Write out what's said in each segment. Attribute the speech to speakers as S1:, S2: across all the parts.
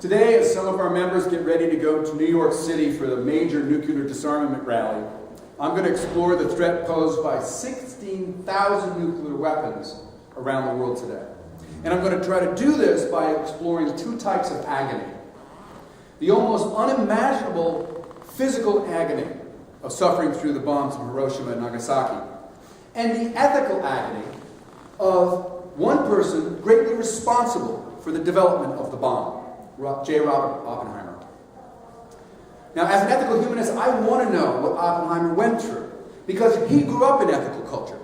S1: Today, as some of our members get ready to go to New York City for the major nuclear disarmament rally, I'm going to explore the threat posed by 16,000 nuclear weapons around the world today. And I'm going to try to do this by exploring two types of agony. The almost unimaginable physical agony of suffering through the bombs of Hiroshima and Nagasaki, and the ethical agony of one person greatly responsible for the development of the bomb, J. Robert Oppenheimer. Now, as an ethical humanist, I want to know what Oppenheimer went through, because he grew up in ethical culture.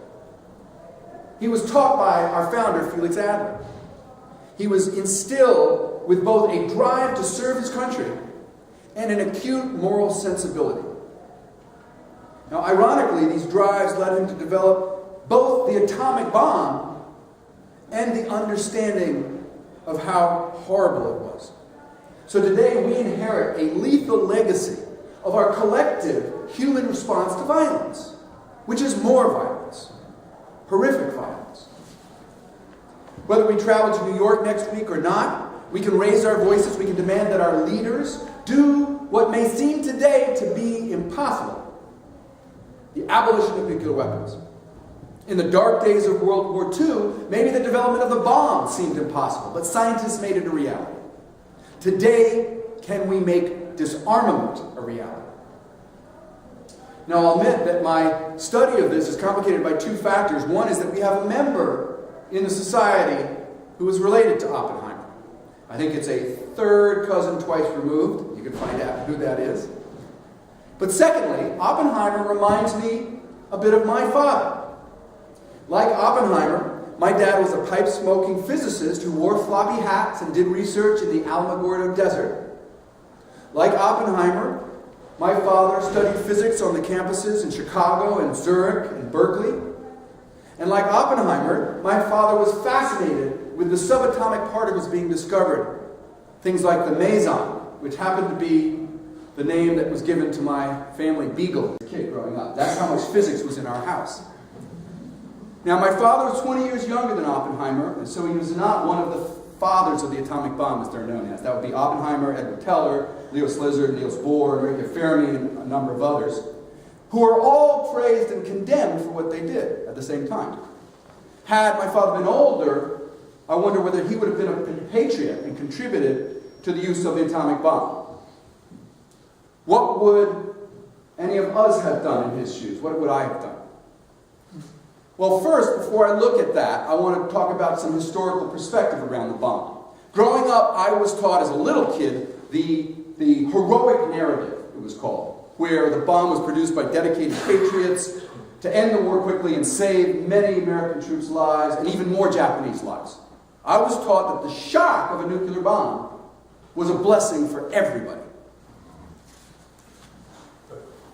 S1: He was taught by our founder, Felix Adler. He was instilled with both a drive to serve his country and an acute moral sensibility. Now, ironically, these drives led him to develop both the atomic bomb and the understanding of how horrible it was. So today we inherit a lethal legacy of our collective human response to violence, which is more violence, horrific violence. Whether we travel to New York next week or not, we can raise our voices, we can demand that our leaders do what may seem today to be impossible: the abolition of nuclear weapons. In the dark days of World War II, maybe the development of the bomb seemed impossible, but scientists made it a reality. Today, can we make disarmament a reality? Now, I'll admit that my study of this is complicated by two factors. One is that we have a member in the society who is related to Oppenheimer. I think it's a third cousin twice removed. You can find out who that is. But secondly, Oppenheimer reminds me a bit of my father. Like Oppenheimer, my dad was a pipe-smoking physicist who wore floppy hats and did research in the Alamogordo Desert. Like Oppenheimer, my father studied physics on the campuses in Chicago and Zurich and Berkeley. And like Oppenheimer, my father was fascinated with the subatomic particles being discovered. Things like the meson, which happened to be the name that was given to my family beagle as a kid growing up. That's how much physics was in our house. Now, my father was 20 years younger than Oppenheimer, and so he was not one of the fathers of the atomic bomb, as they're known as. That would be Oppenheimer, Edward Teller, Leo Szilard, Niels Bohr, Enrico Fermi, and a number of others, who are all praised and condemned for what they did at the same time. Had my father been older, I wonder whether he would have been a patriot and contributed to the use of the atomic bomb. What would any of us have done in his shoes? What would I have done? Well, first, before I look at that, I want to talk about some historical perspective around the bomb. Growing up, I was taught as a little kid the heroic narrative, it was called, where the bomb was produced by dedicated patriots to end the war quickly and save many American troops' lives and even more Japanese lives. I was taught that the shock of a nuclear bomb was a blessing for everybody.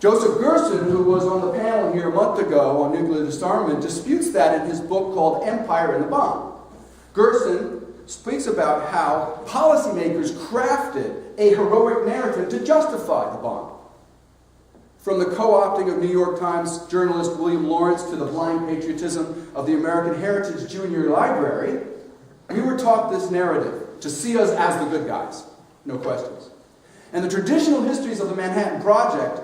S1: Joseph Gerson, who was on the panel here a month ago on nuclear disarmament, disputes that in his book called Empire and the Bomb. Gerson speaks about how policymakers crafted a heroic narrative to justify the bomb. From the co-opting of New York Times journalist William Lawrence to the blind patriotism of the American Heritage Junior Library, we were taught this narrative to see us as the good guys, no questions. And the traditional histories of the Manhattan Project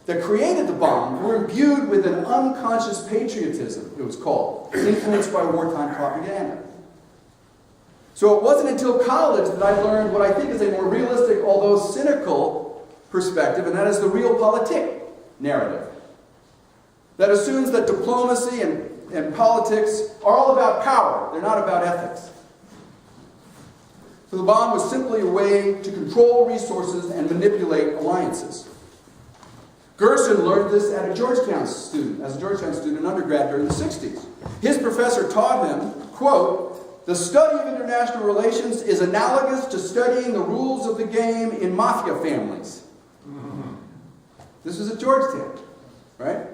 S1: that created the bomb were imbued with an unconscious patriotism, it was called, influenced by wartime propaganda. So it wasn't until college that I learned what I think is a more realistic, although cynical, perspective, and that is the realpolitik narrative. That assumes that diplomacy and politics are all about power, they're not about ethics. So the bomb was simply a way to control resources and manipulate alliances. Gerson learned this as a Georgetown student in undergrad during the 60s. His professor taught him, quote, "The study of international relations is analogous to studying the rules of the game in mafia families." This was at Georgetown, right?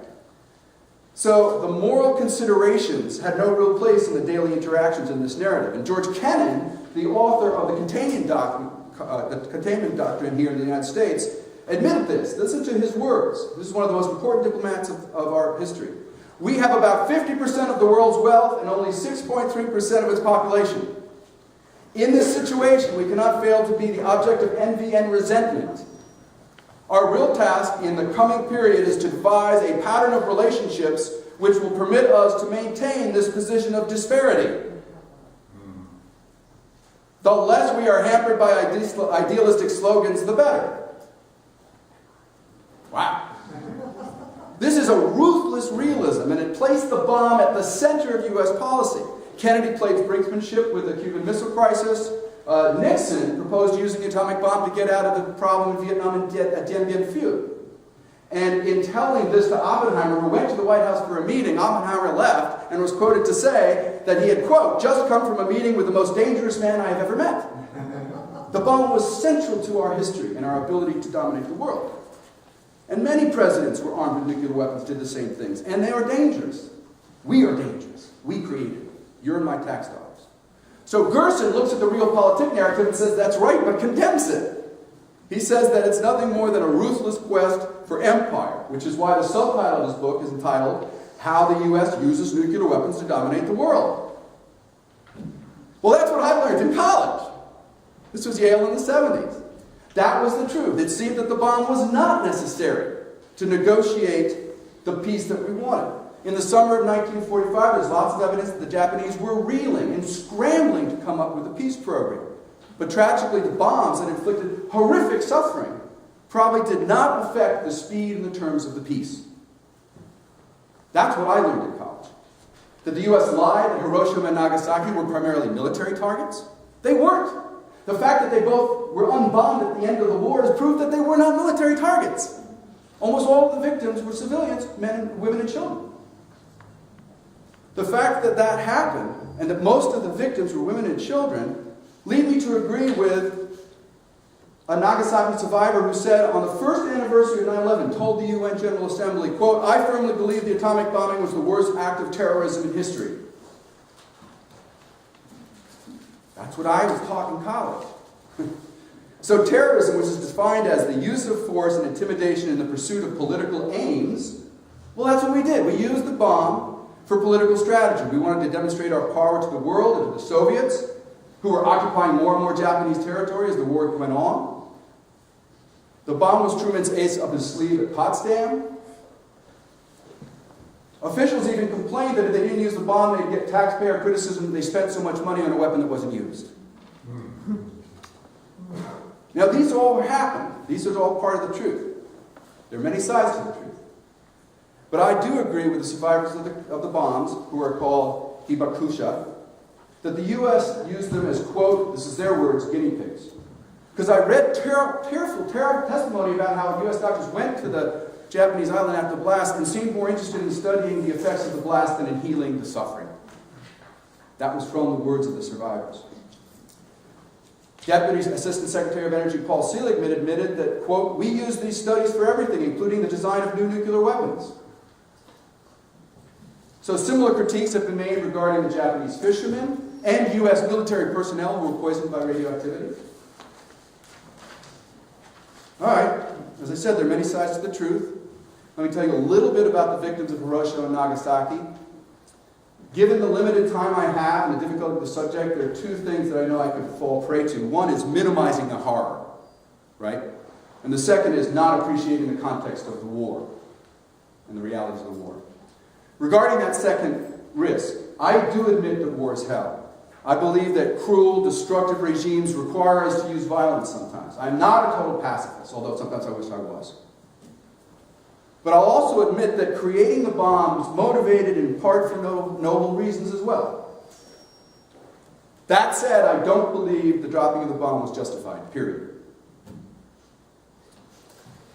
S1: So the moral considerations had no real place in the daily interactions in this narrative. And George Kennan, the author of the containment doctrine here in the United States, admitted this. Listen to his words. This is one of the most important diplomats of our history. "We have about 50% of the world's wealth and only 6.3% of its population. In this situation, we cannot fail to be the object of envy and resentment. Our real task in the coming period is to devise a pattern of relationships which will permit us to maintain this position of disparity. The less we are hampered by idealistic slogans, the better. Wow. This is a ruthless realism, and it placed the bomb at the center of U.S. policy. Kennedy played brinksmanship with the Cuban Missile Crisis. Nixon proposed using the atomic bomb to get out of the problem in Vietnam at Dien Bien Phu. And in telling this to Oppenheimer, who went to the White House for a meeting, Oppenheimer left and was quoted to say that he had, quote, just come from a meeting with the most dangerous man I have ever met. The bomb was central to our history and our ability to dominate the world. And many presidents who were armed with nuclear weapons did the same things. And they are dangerous. We are dangerous. We created it. You're in my tax dollars. So Gerson looks at the realpolitik narrative and says that's right, but condemns it. He says that it's nothing more than a ruthless quest for empire, which is why the subtitle of his book is entitled, How the U.S. Uses Nuclear Weapons to Dominate the World. Well, that's what I learned in college. This was Yale in the 70s. That was the truth. It seemed that the bomb was not necessary to negotiate the peace that we wanted. In the summer of 1945, there's lots of evidence that the Japanese were reeling and scrambling to come up with a peace program. But tragically, the bombs that inflicted horrific suffering probably did not affect the speed and the terms of the peace. That's what I learned in college. That the U.S. lied that Hiroshima and Nagasaki were primarily military targets. They weren't. The fact that they both were unbombed at the end of the war is proof that they were not military targets. Almost all of the victims were civilians, men, women, and children. The fact that that happened, and that most of the victims were women and children, lead me to agree with a Nagasaki survivor who said on the first anniversary of 9/11, told the UN General Assembly, quote, I firmly believe the atomic bombing was the worst act of terrorism in history. That's what I was taught in college. So terrorism, which is defined as the use of force and intimidation in the pursuit of political aims, well, that's what we did. We used the bomb for political strategy. We wanted to demonstrate our power to the world and to the Soviets, who were occupying more and more Japanese territory as the war went on. The bomb was Truman's ace up his sleeve at Potsdam. Officials even complained that if they didn't use the bomb, they'd get taxpayer criticism that they spent so much money on a weapon that wasn't used. Now, these all happened. These are all part of the truth. There are many sides to the truth. But I do agree with the survivors of the bombs, who are called hibakusha, that the U.S. used them as, quote, this is their words, guinea pigs. Because I read tearful testimony about how U.S. doctors went to the Japanese island after the blast and seemed more interested in studying the effects of the blast than in healing the suffering. That was from the words of the survivors. Deputy Assistant Secretary of Energy Paul Seligman admitted that, quote, we use these studies for everything, including the design of new nuclear weapons. So similar critiques have been made regarding the Japanese fishermen and U.S. military personnel who were poisoned by radioactivity. All right, as I said, there are many sides to the truth. Let me tell you a little bit about the victims of Hiroshima and Nagasaki. Given the limited time I have and the difficulty of the subject, there are two things that I know I could fall prey to. One is minimizing the horror, right? And the second is not appreciating the context of the war and the realities of the war. Regarding that second risk, I do admit that war is hell. I believe that cruel, destructive regimes require us to use violence sometimes. I'm not a total pacifist, although sometimes I wish I was. But I'll also admit that creating the bomb was motivated in part for noble reasons as well. That said, I don't believe the dropping of the bomb was justified, period.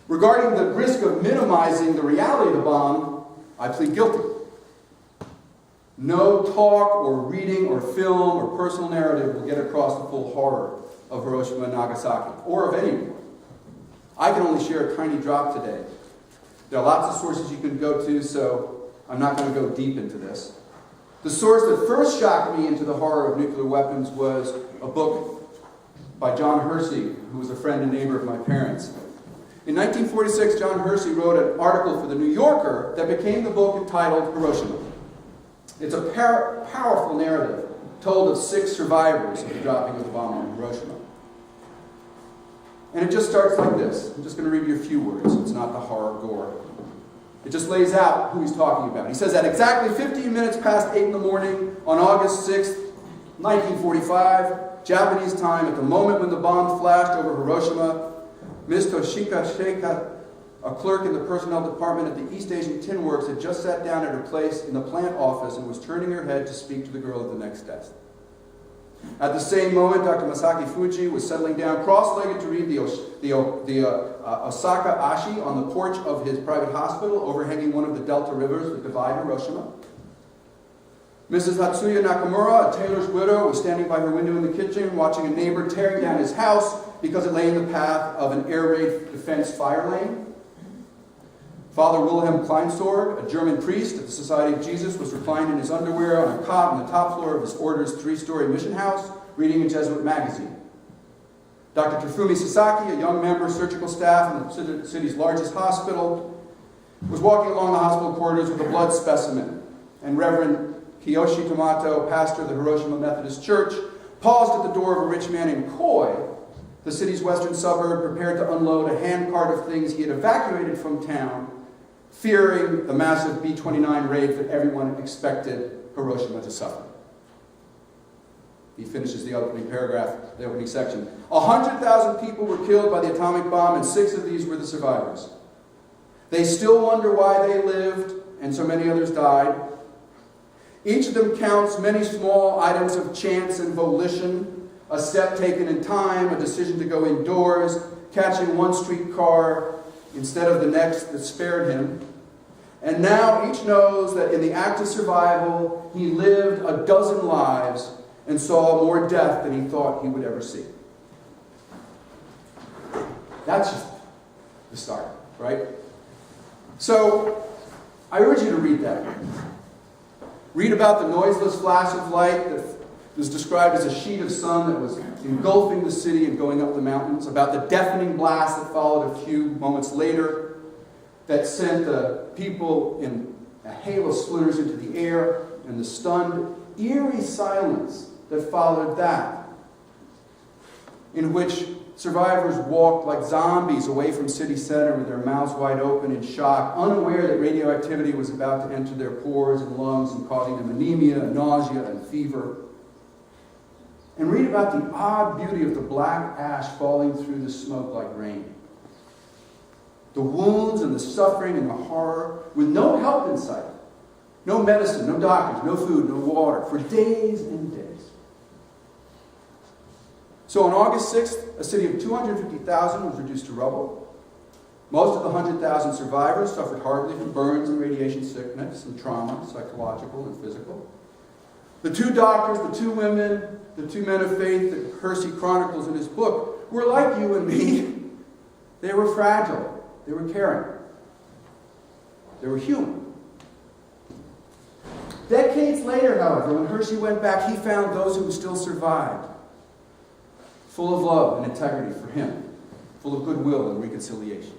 S1: Regarding the risk of minimizing the reality of the bomb, I plead guilty. No talk or reading or film or personal narrative will get across the full horror of Hiroshima and Nagasaki, or of any war. I can only share a tiny drop today. There are lots of sources you can go to, so I'm not going to go deep into this. The source that first shocked me into the horror of nuclear weapons was a book by John Hersey, who was a friend and neighbor of my parents. In 1946, John Hersey wrote an article for The New Yorker that became the book entitled Hiroshima. It's a powerful narrative told of 6 survivors of the dropping of the bomb on Hiroshima. And it just starts like this. I'm just going to read you a few words. It's not the horror gore. It just lays out who he's talking about. He says, at exactly 15 minutes past 8 in the morning on August 6th, 1945, Japanese time, at the moment when the bomb flashed over Hiroshima, Ms. Toshika Sheika, a clerk in the personnel department at the East Asian Tin Works, had just sat down at her place in the plant office and was turning her head to speak to the girl at the next desk. At the same moment, Dr. Masaki Fuji was settling down cross-legged to read the Osaka Ashi on the porch of his private hospital overhanging one of the delta rivers that divide Hiroshima. Mrs. Hatsuya Nakamura, a tailor's widow, was standing by her window in the kitchen watching a neighbor tearing down his house because it lay in the path of an air raid defense fire lane. Father Wilhelm Kleinsorg, a German priest at the Society of Jesus, was reclined in his underwear on a cot on the top floor of his order's 3-story mission house, reading a Jesuit magazine. Dr. Tofumi Sasaki, a young member of surgical staff in the city's largest hospital, was walking along the hospital corridors with a blood specimen. And Reverend Kiyoshi Tomato, pastor of the Hiroshima Methodist Church, paused at the door of a rich man in Koi, the city's western suburb, prepared to unload a handcart of things he had evacuated from town, fearing the massive B-29 raid that everyone expected Hiroshima to suffer. He finishes the opening paragraph, the opening section. 100,000 people were killed by the atomic bomb, and 6 of these were the survivors. They still wonder why they lived, and so many others died. Each of them counts many small items of chance and volition, a step taken in time, a decision to go indoors, catching one streetcar instead of the next that spared him. And now each knows that in the act of survival, he lived a dozen lives and saw more death than he thought he would ever see. That's just the start, right? So, I urge you to read that. Read about the noiseless flash of light that was described as a sheet of sun that was engulfing the city and going up the mountains, about the deafening blast that followed a few moments later that sent the people in a hail of splinters into the air, and the stunned, eerie silence that followed that, in which survivors walked like zombies away from city center with their mouths wide open in shock, unaware that radioactivity was about to enter their pores and lungs and causing them anemia, nausea, and fever. And read about the odd beauty of the black ash falling through the smoke like rain. The wounds and the suffering and the horror, with no help in sight. No medicine, no doctors, no food, no water, for days and days. So on August 6th, a city of 250,000 was reduced to rubble. Most of the 100,000 survivors suffered horribly from burns and radiation sickness and trauma, psychological and physical. The 2 doctors, the 2 women, the 2 men of faith that Hersey chronicles in his book were like you and me. They were fragile. They were caring. They were human. Decades later, however, when Hershey went back, he found those who still survived, full of love and integrity for him, full of goodwill and reconciliation.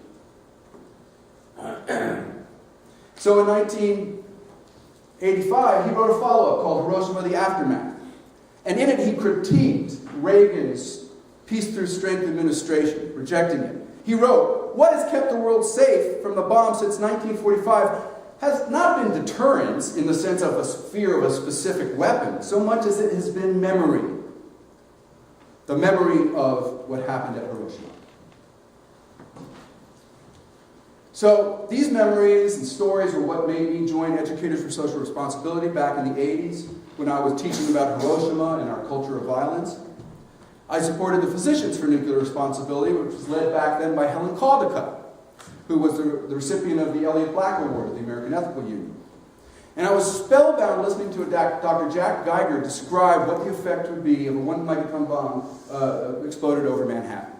S1: So in 1985, he wrote a follow-up called Hiroshima: The Aftermath. And in it, he critiqued Reagan's Peace Through Strength administration, rejecting it. He wrote, "What has kept the world safe from the bomb since 1945 has not been deterrence in the sense of a fear of a specific weapon, so much as it has been memory. The memory of what happened at Hiroshima." So these memories and stories are what made me join Educators for Social Responsibility back in the 80s when I was teaching about Hiroshima and our culture of violence. I supported the Physicians for Nuclear Responsibility, which was led back then by Helen Caldicott, who was the recipient of the Elliott Black Award of the American Ethical Union. And I was spellbound listening to Dr. Jack Geiger describe what the effect would be of a 1 megaton bomb exploded over Manhattan,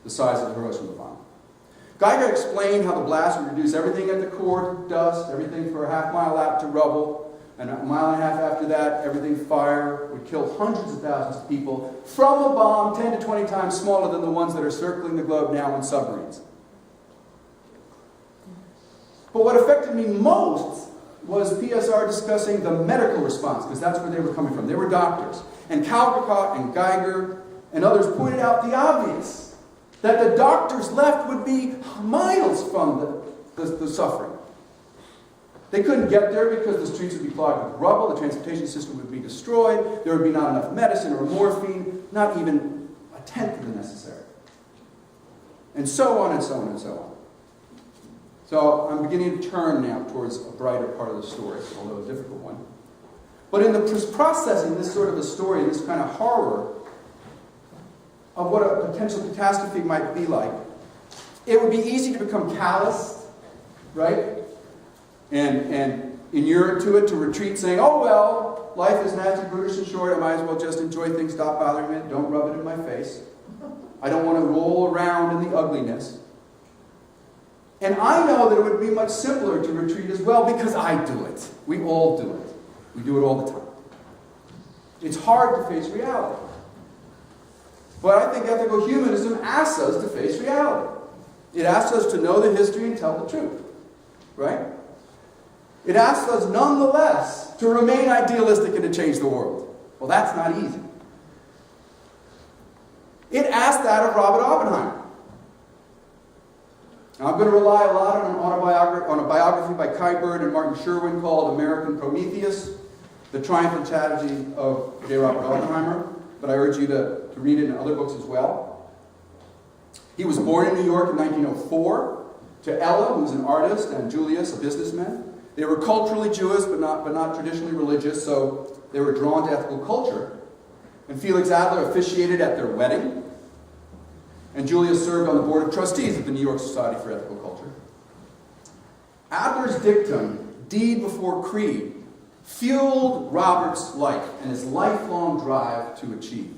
S1: the size of the Hiroshima bomb. Geiger explained how the blast would reduce everything at the core to dust, everything for a half-mile out to rubble, and a mile and a half after that, everything fire, would kill hundreds of thousands of people from a bomb 10 to 20 times smaller than the ones that are circling the globe now on submarines. But what affected me most was PSR discussing the medical response, because that's where they were coming from. They were doctors. And Caldecott and Geiger and others pointed out the obvious, that the doctors left would be miles from the suffering. They couldn't get there because the streets would be clogged with rubble, the transportation system would be destroyed, there would be not enough medicine or morphine, not even a tenth of the necessary. And so on and so on and so on. So I'm beginning to turn now towards a brighter part of the story, although a difficult one. But in the processing this sort of a story, this kind of horror of what a potential catastrophe might be like, it would be easy to become calloused, right? And inure to it, to retreat saying, oh well, life is nasty, brutish, and short, I might as well just enjoy things, stop bothering me, don't rub it in my face. I don't want to roll around in the ugliness. And I know that it would be much simpler to retreat as well because I do it. We all do it. We do it all the time. It's hard to face reality. But I think ethical humanism asks us to face reality. It asks us to know the history and tell the truth. Right? It asks us nonetheless to remain idealistic and to change the world. Well, that's not easy. It asked that of Robert Oppenheimer. Now, I'm going to rely a lot on a biography by Kai Bird and Martin Sherwin called American Prometheus, The Triumph and Tragedy of J. Robert Oppenheimer, but I urge you to read it in other books as well. He was born in New York in 1904 to Ella, who's an artist, and Julius, a businessman. They were culturally Jewish, but not traditionally religious, so they were drawn to ethical culture. And Felix Adler officiated at their wedding. And Julius served on the board of trustees of the New York Society for Ethical Culture. Adler's dictum, deed before creed, fueled Robert's life and his lifelong drive to achieve.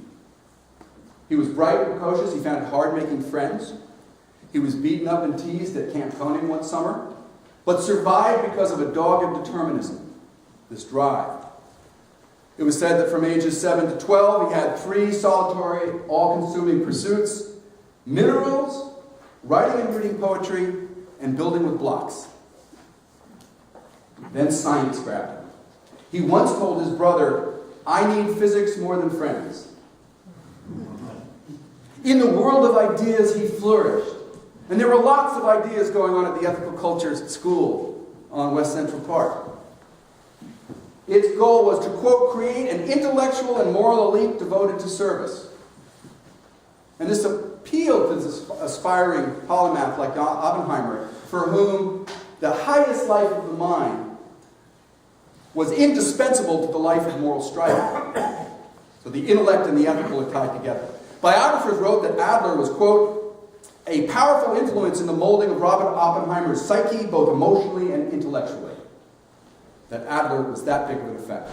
S1: He was bright and precocious. He found it hard making friends. He was beaten up and teased at Camp Koenig one summer, but survived because of a dogged determinism, this drive. It was said that from ages 7 to 12, he had 3 solitary, all-consuming pursuits: minerals, writing and reading poetry, and building with blocks. Then science grabbed him. He once told his brother, "I need physics more than friends." In the world of ideas, he flourished. And there were lots of ideas going on at the Ethical Cultures School on West Central Park. Its goal was to, quote, create an intellectual and moral elite devoted to service. And this appealed to this aspiring polymath like Oppenheimer, for whom the highest life of the mind was indispensable to the life of moral striving. So the intellect and the ethical are tied together. Biographers wrote that Adler was, quote, a powerful influence in the molding of Robert Oppenheimer's psyche, both emotionally and intellectually. That Adler was that big of an effect.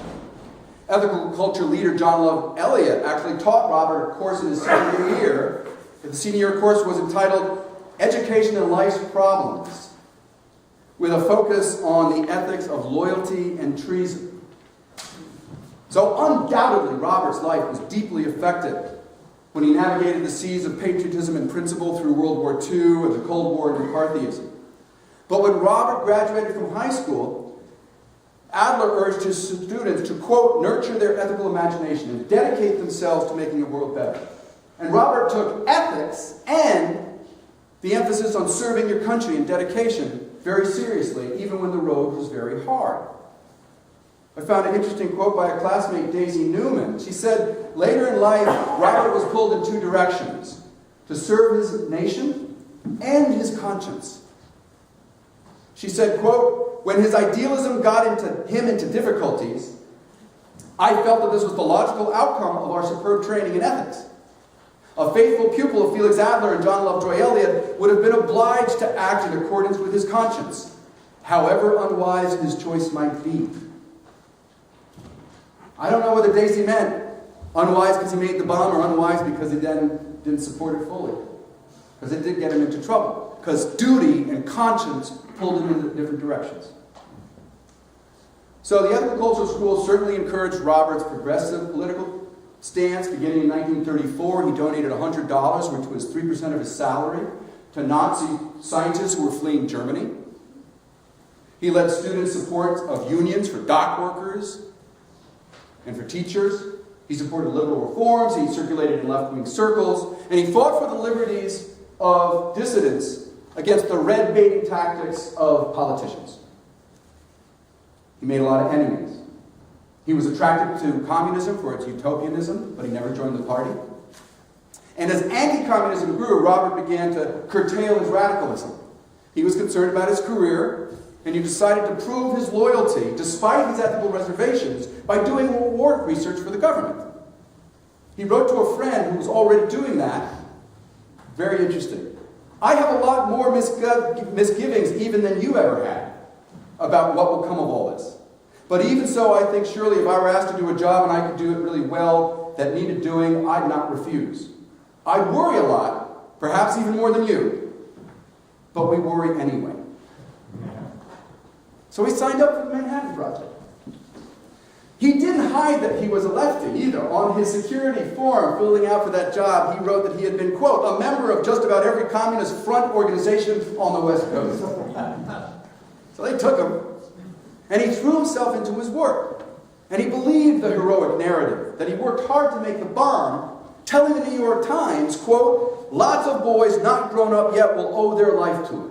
S1: Ethical culture leader John Love Elliott actually taught Robert a course in his senior year. The senior year course was entitled Education and Life's Problems, with a focus on the ethics of loyalty and treason. So undoubtedly, Robert's life was deeply affected when he navigated the seas of patriotism and principle through World War II and the Cold War and McCarthyism. But when Robert graduated from high school, Adler urged his students to, quote, nurture their ethical imagination and dedicate themselves to making the world better. And Robert took ethics and the emphasis on serving your country and dedication very seriously, even when the road was very hard. I found an interesting quote by a classmate, Daisy Newman. She said, later in life, Robert was pulled in 2 directions: to serve his nation and his conscience. She said, quote, when his idealism got him into difficulties, I felt that this was the logical outcome of our superb training in ethics. A faithful pupil of Felix Adler and John Lovejoy Elliott would have been obliged to act in accordance with his conscience, however unwise his choice might be. I don't know whether Daisy meant unwise because he made the bomb or unwise because he then didn't support it fully. Because it did get him into trouble. Because duty and conscience pulled him in different directions. So the Ethical Cultural School certainly encouraged Robert's progressive political stance. Beginning in 1934, he donated $100, which was 3% of his salary, to Nazi scientists who were fleeing Germany. He led student support of unions for dock workers and for teachers. He supported liberal reforms. He circulated in left-wing circles. And he fought for the liberties of dissidents against the red-baiting tactics of politicians. He made a lot of enemies. He was attracted to communism for its utopianism, but he never joined the party. And as anti-communism grew, Robert began to curtail his radicalism. He was concerned about his career, and he decided to prove his loyalty, despite his ethical reservations, by doing war research for the government. He wrote to a friend who was already doing that. Very interesting. I have a lot more misgivings even than you ever had about what will come of all this. But even so, I think surely if I were asked to do a job and I could do it really well that needed doing, I'd not refuse. I'd worry a lot, perhaps even more than you, but we worry anyway. So he signed up for the Manhattan Project. He didn't hide that he was a lefty either. On his security form filling out for that job, he wrote that he had been, quote, a member of just about every communist front organization on the West Coast. So they took him, and he threw himself into his work. And he believed the heroic narrative, that he worked hard to make the bomb, telling the New York Times, quote, lots of boys not grown up yet will owe their life to it.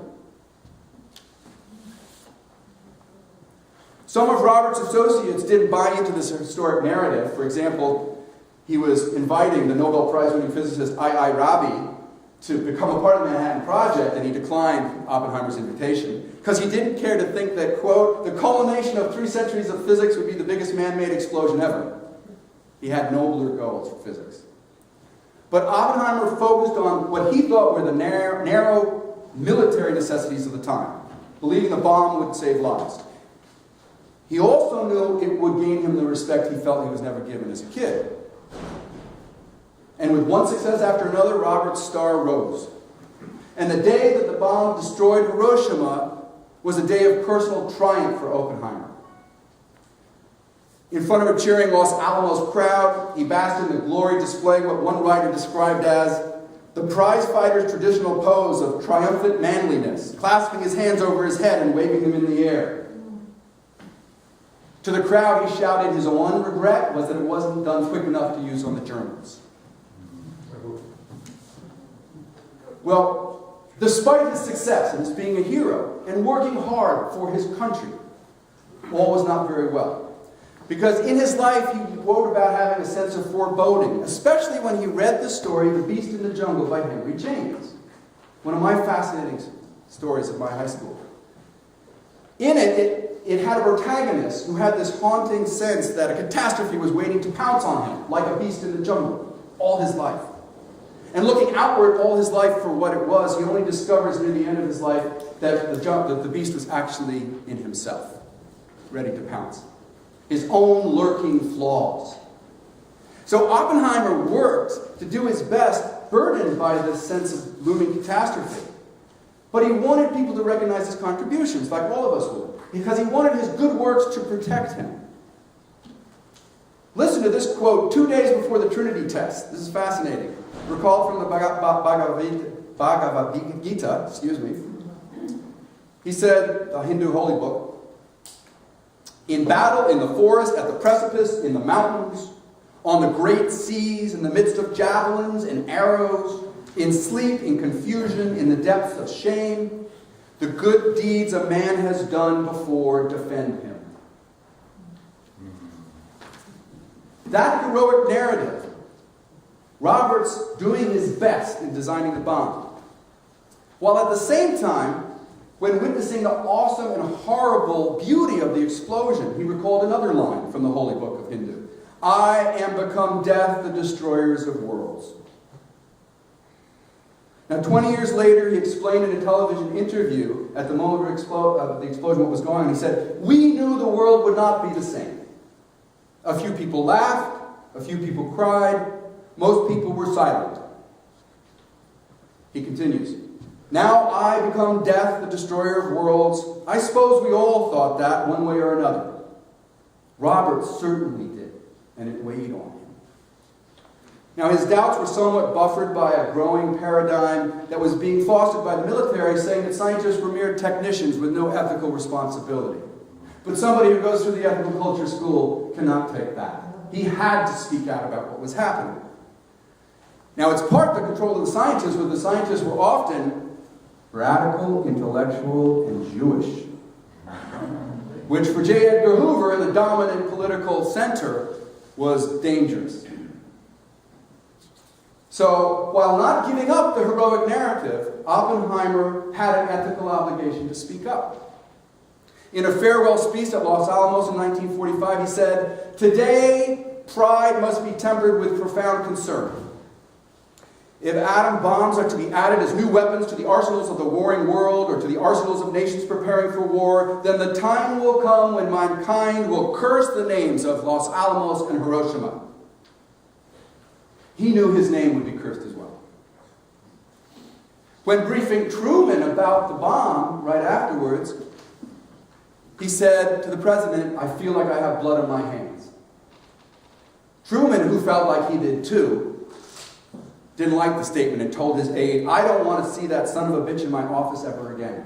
S1: Some of Robert's associates didn't buy into this historic narrative. For example, he was inviting the Nobel Prize-winning physicist I.I. Rabi to become a part of the Manhattan Project, and he declined Oppenheimer's invitation because he didn't care to think that, quote, the culmination of 3 centuries of physics would be the biggest man-made explosion ever. He had nobler goals for physics. But Oppenheimer focused on what he thought were the narrow military necessities of the time, believing the bomb would save lives. He also knew it would gain him the respect he felt he was never given as a kid. And with one success after another, Robert's star rose. And the day that the bomb destroyed Hiroshima was a day of personal triumph for Oppenheimer. In front of a cheering Los Alamos crowd, he basked in the glory, displaying what one writer described as the prize-fighter's traditional pose of triumphant manliness, clasping his hands over his head and waving them in the air. To the crowd, he shouted his one regret was that it wasn't done quick enough to use on the Germans. Well, despite his success and his being a hero and working hard for his country, all was not very well. Because in his life, he wrote about having a sense of foreboding, especially when he read the story The Beast in the Jungle by Henry James, one of my fascinating stories of my high school. In it had a protagonist who had this haunting sense that a catastrophe was waiting to pounce on him, like a beast in the jungle, all his life. And looking outward all his life for what it was, he only discovers near the end of his life that the beast was actually in himself, ready to pounce. His own lurking flaws. So Oppenheimer worked to do his best, burdened by this sense of looming catastrophe. But he wanted people to recognize his contributions, like all of us would, because he wanted his good works to protect him. Listen to this quote 2 days before the Trinity test. This is fascinating. Recalled from the Bhagavad Gita, He said, the Hindu holy book, in battle, in the forest, at the precipice, in the mountains, on the great seas, in the midst of javelins and arrows, in sleep, in confusion, in the depths of shame, the good deeds a man has done before defend him. That heroic narrative, Robert's doing his best in designing the bomb, while at the same time, when witnessing the awesome and horrible beauty of the explosion, he recalled another line from the holy book of Hindu. I am become death, the destroyers of worlds. Now, 20 years later, he explained in a television interview at the moment of the explosion what was going on. He said, we knew the world would not be the same. A few people laughed, a few people cried, most people were silent. He continues, now I become death, the destroyer of worlds. I suppose we all thought that one way or another. Robert certainly did, and it weighed on him. Now, his doubts were somewhat buffered by a growing paradigm that was being fostered by the military, saying that scientists were mere technicians with no ethical responsibility. But somebody who goes through the ethical culture school cannot take that. He had to speak out about what was happening. Now, it's part the control of the scientists, where the scientists were often radical, intellectual, and Jewish, which for J. Edgar Hoover, in the dominant political center, was dangerous. So, while not giving up the heroic narrative, Oppenheimer had an ethical obligation to speak up. In a farewell speech at Los Alamos in 1945, he said, "Today, pride must be tempered with profound concern. If atom bombs are to be added as new weapons to the arsenals of the warring world or to the arsenals of nations preparing for war, then the time will come when mankind will curse the names of Los Alamos and Hiroshima." He knew his name would be cursed as well. When briefing Truman about the bomb right afterwards, he said to the president, "I feel like I have blood on my hands." Truman, who felt like he did too, didn't like the statement and told his aide, "I don't want to see that son of a bitch in my office ever again."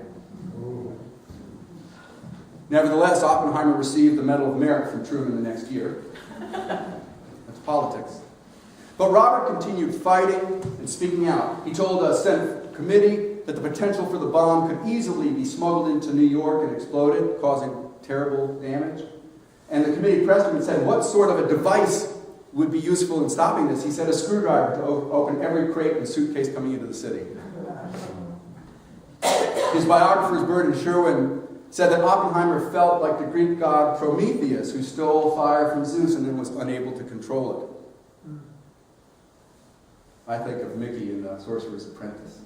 S1: Nevertheless, Oppenheimer received the Medal of Merit from Truman the next year. That's politics. But Robert continued fighting and speaking out. He told a Senate committee that the potential for the bomb could easily be smuggled into New York and exploded, causing terrible damage. And the committee pressed him and said, "What sort of a device would be useful in stopping this?" He said, "A screwdriver to open every crate and suitcase coming into the city." His biographers, Bird and Sherwin, said that Oppenheimer felt like the Greek god Prometheus, who stole fire from Zeus and then was unable to control it. I think of Mickey in The Sorcerer's Apprentice.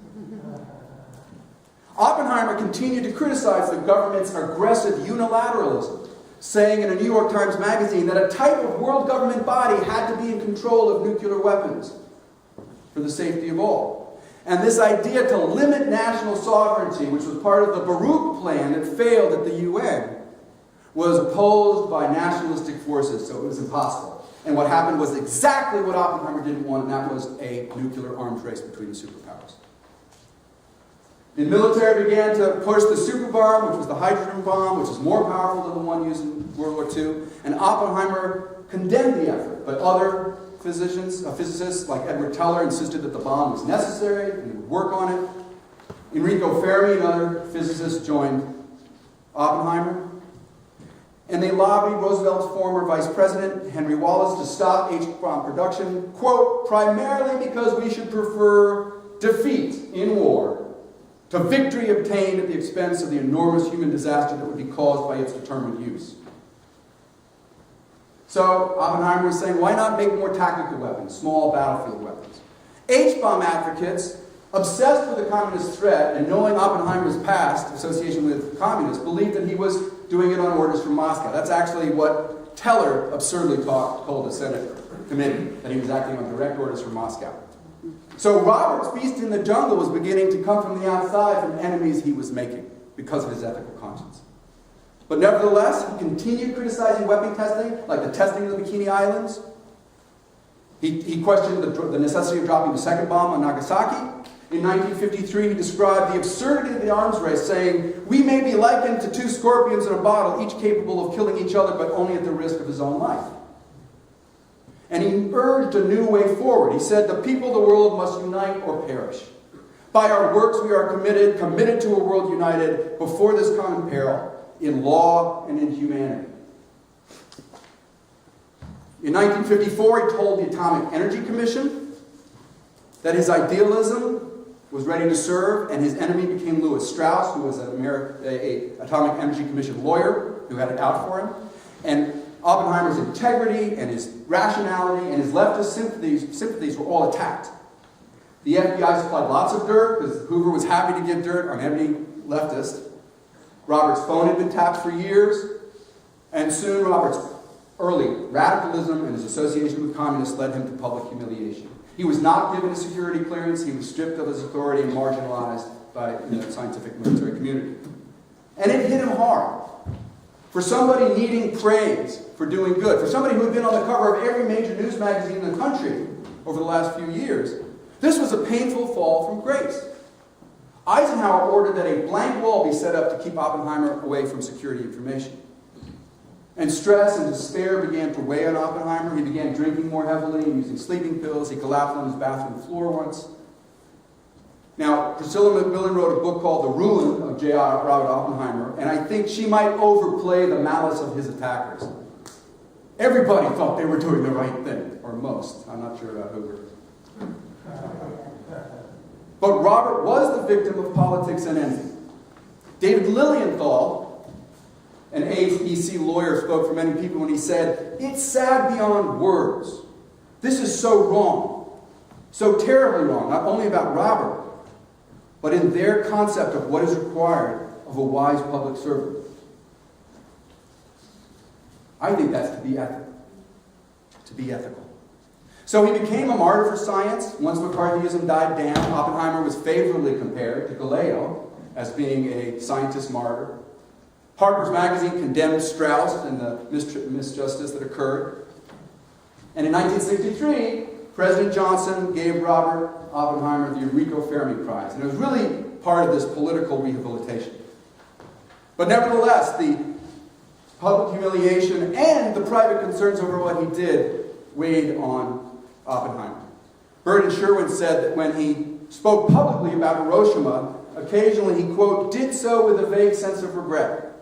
S1: Oppenheimer continued to criticize the government's aggressive unilateralism, saying in a New York Times magazine that a type of world government body had to be in control of nuclear weapons for the safety of all. And this idea to limit national sovereignty, which was part of the Baruch plan that failed at the UN, was opposed by nationalistic forces, so it was impossible. And what happened was exactly what Oppenheimer didn't want, and that was a nuclear arms race between the superpowers. The military began to push the super bomb, which was the hydrogen bomb, which is more powerful than the one used in World War II, and Oppenheimer condemned the effort, but other physicists like Edward Teller insisted that the bomb was necessary and he would work on it. Enrico Fermi and other physicists joined Oppenheimer. And they lobbied Roosevelt's former vice president, Henry Wallace, to stop H-bomb production, quote, "primarily because we should prefer defeat in war to victory obtained at the expense of the enormous human disaster that would be caused by its determined use." So Oppenheimer was saying, why not make more tactical weapons, small battlefield weapons? H-bomb advocates, obsessed with the communist threat and knowing Oppenheimer's past association with communists, believed that he was doing it on orders from Moscow. That's actually what Teller absurdly told the Senate committee, that he was acting on direct orders from Moscow. So Robert's beast in the jungle was beginning to come from the outside, from enemies he was making, because of his ethical conscience. But nevertheless, he continued criticizing weapon testing, like the testing of the Bikini Islands. He questioned the necessity of dropping the second bomb on Nagasaki. In 1953, he described the absurdity of the arms race, saying, "We may be likened to two scorpions in a bottle, each capable of killing each other, but only at the risk of his own life." And he urged a new way forward. He said, "The people of the world must unite or perish. By our works we are committed to a world united before this common peril, in law and in humanity." In 1954, he told the Atomic Energy Commission that his idealism was ready to serve, and his enemy became Lewis Strauss, who was an Atomic Energy Commission lawyer who had it out for him. And Oppenheimer's integrity and his rationality and his leftist sympathies were all attacked. The FBI supplied lots of dirt, because Hoover was happy to give dirt on every leftist. Robert's phone had been tapped for years, and soon Robert's early radicalism and his association with communists led him to public humiliation. He was not given a security clearance. He was stripped of his authority and marginalized by the scientific military community. And it hit him hard. For somebody needing praise for doing good, for somebody who had been on the cover of every major news magazine in the country, over the last few years, this was a painful fall from grace. Eisenhower ordered that a blank wall be set up to keep Oppenheimer away from security information. And stress and despair began to weigh on Oppenheimer. He began drinking more heavily and using sleeping pills. He collapsed on his bathroom floor once. Now, Priscilla McMillan wrote a book called The Ruin of J. Robert Oppenheimer, and I think she might overplay the malice of his attackers. Everybody thought they were doing the right thing, or most. I'm not sure about Hoover. But Robert was the victim of politics and envy. David Lilienthal, an ABC lawyer, spoke for many people when he said, "It's sad beyond words. This is so wrong, so terribly wrong, not only about Robert, but in their concept of what is required of a wise public servant." I think that's to be ethical. To be ethical. So he became a martyr for science. Once McCarthyism died down, Oppenheimer was favorably compared to Galileo as being a scientist martyr. Harper's Magazine condemned Strauss and the misjustice that occurred. And in 1963, President Johnson gave Robert Oppenheimer the Enrico Fermi Prize. And it was really part of this political rehabilitation. But nevertheless, the public humiliation and the private concerns over what he did weighed on Oppenheimer. Burton Sherwin said that when he spoke publicly about Hiroshima, occasionally he, quote, did so with a vague sense of regret,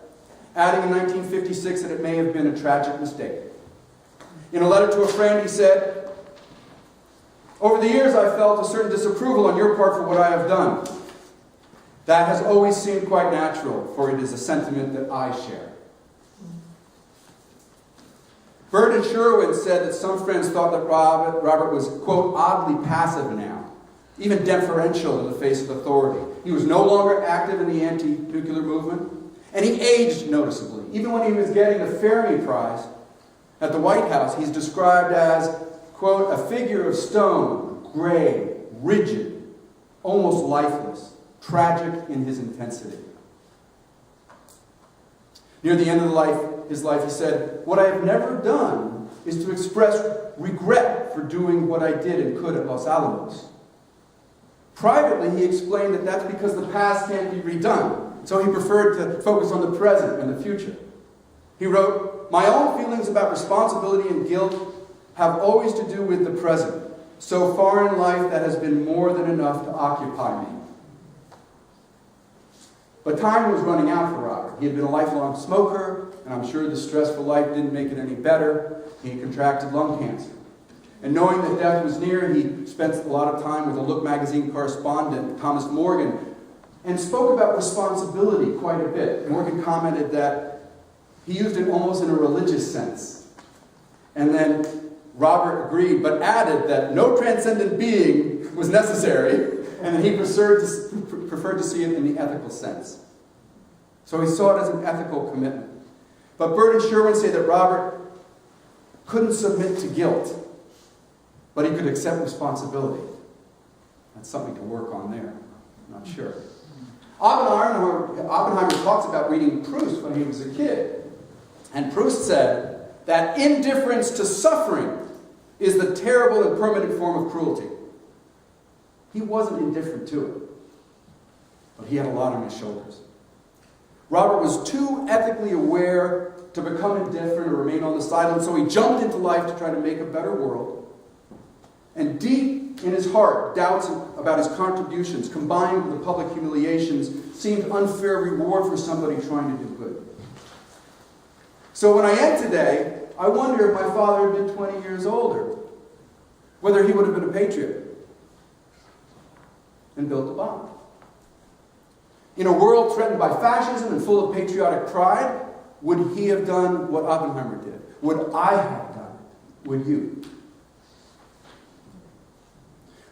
S1: adding in 1956 that it may have been a tragic mistake. In a letter to a friend, he said, "Over the years I felt a certain disapproval on your part for what I have done. That has always seemed quite natural, for it is a sentiment that I share." Burton Sherwin said that some friends thought that Robert was, quote, oddly passive now, even deferential in the face of authority. He was no longer active in the anti-nuclear movement, and he aged noticeably. Even when he was getting the Fermi Prize at the White House, he's described as, quote, a figure of stone, gray, rigid, almost lifeless, tragic in his intensity. Near the end of his life, he said, "What I have never done is to express regret for doing what I did and could at Los Alamos." Privately, he explained that that's because the past can't be redone, so he preferred to focus on the present and the future. He wrote, "My own feelings about responsibility and guilt have always to do with the present. So far in life, that has been more than enough to occupy me." But time was running out for Robert. He had been a lifelong smoker, and I'm sure the stressful life didn't make it any better. He contracted lung cancer. And knowing that death was near, he spent a lot of time with a Look magazine correspondent, Thomas Morgan, and spoke about responsibility quite a bit. Morgan commented that he used it almost in a religious sense. And then Robert agreed, but added that no transcendent being was necessary, and that he preferred to see it in the ethical sense. So he saw it as an ethical commitment. But Burton Sherwin said that Robert couldn't submit to guilt, but he could accept responsibility. That's something to work on there. I'm not sure. Oppenheimer talks about reading Proust when he was a kid. And Proust said that indifference to suffering is the terrible and permanent form of cruelty. He wasn't indifferent to it, but he had a lot on his shoulders. Robert was too ethically aware to become indifferent or remain on the sideline, so he jumped into life to try to make a better world. And deep in his heart, doubts about his contributions, combined with the public humiliations, seemed unfair reward for somebody trying to do good. So when I end today, I wonder if my father had been 20 years older, whether he would have been a patriot and built a bomb. In a world threatened by fascism and full of patriotic pride, would he have done what Oppenheimer did? Would I have done it? Would you?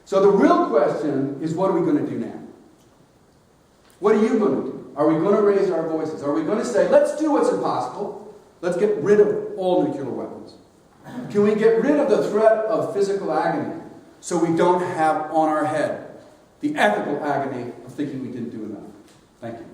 S1: So the real question is, what are we going to do now? What are you going to do? Are we going to raise our voices? Are we going to say, let's do what's impossible? Let's get rid of all nuclear weapons. Can we get rid of the threat of physical agony so we don't have on our head the ethical agony of thinking we didn't do enough? Thank you.